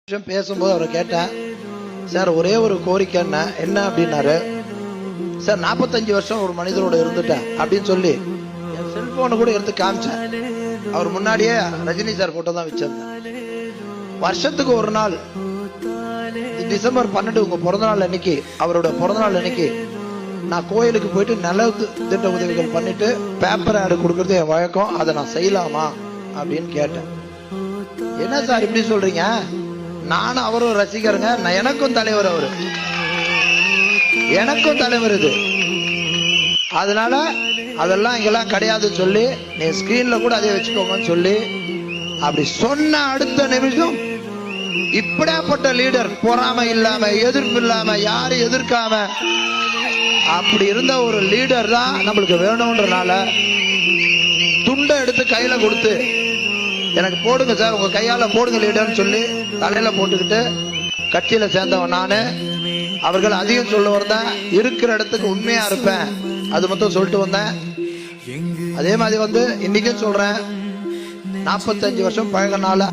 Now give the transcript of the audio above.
விஷயம் பேசும்போது அவரை கேட்டேன், சார் ஒரே ஒரு கோரிக்கை என்ன அப்படின்னாரு. சார் 45 வருஷம் ஒரு மனிதரோட இருந்துட்டேன் அப்படின்னு சொல்லி என் செல்போனு கூட எடுத்து காமிச்சேன். அவர் முன்னாடியே ரஜினி சார் போட்டோ தான் வச்சிருந்தேன். வருஷத்துக்கு ஒரு நாள் டிசம்பர் 12 உங்க பிறந்தநாள் அன்னைக்கு, அவரோட பிறந்தநாள் அன்னைக்கு நான் கோயிலுக்கு போயிட்டு நல திட்ட உதவிகள் பண்ணிட்டு பேப்பர் ஆடு கொடுக்கறது என் வழக்கம், அதை நான் செய்யலாமா அப்படின்னு கேட்டேன். என்ன சார் இப்படி சொல்றீங்க? நானும் அவரும் ரசிகருங்க, எனக்கும் தலைவர் அவரு, எனக்கும் தலைவர் இது. அதனால அதெல்லாம் இங்கெல்லாம் கிடையாதுன்னு சொல்லி நீ ஸ்கிரீன்ல கூட அதே வச்சுக்கோங்கன்னு சொல்லி அப்படி சொன்ன அடுத்த நிமிஷம் இப்படியாப்பட்ட லீடர், பொறாமை இல்லாம எதிர்ப்பு இல்லாம யாரும் எதிர்க்காம அப்படி இருந்த ஒரு லீடர் தான் நம்மளுக்கு வேணும்ன்றனால துண்டை எடுத்து கையில கொடுத்து எனக்கு போடுங்க சார், உங்க கையால போடுங்க லீடர்னு சொல்லி தலையில போட்டுக்கிட்டு கட்சியில சேர்ந்தவன் நானு. அவர்கள் அதிகம் சொல்ல வந்தேன், இருக்கிற இடத்துக்கு உண்மையா இருப்பேன், அது மட்டும் சொல்லிட்டு வந்தேன். அதே மாதிரி இன்னைக்கும் சொல்றேன், 45 வருஷம் பழகினால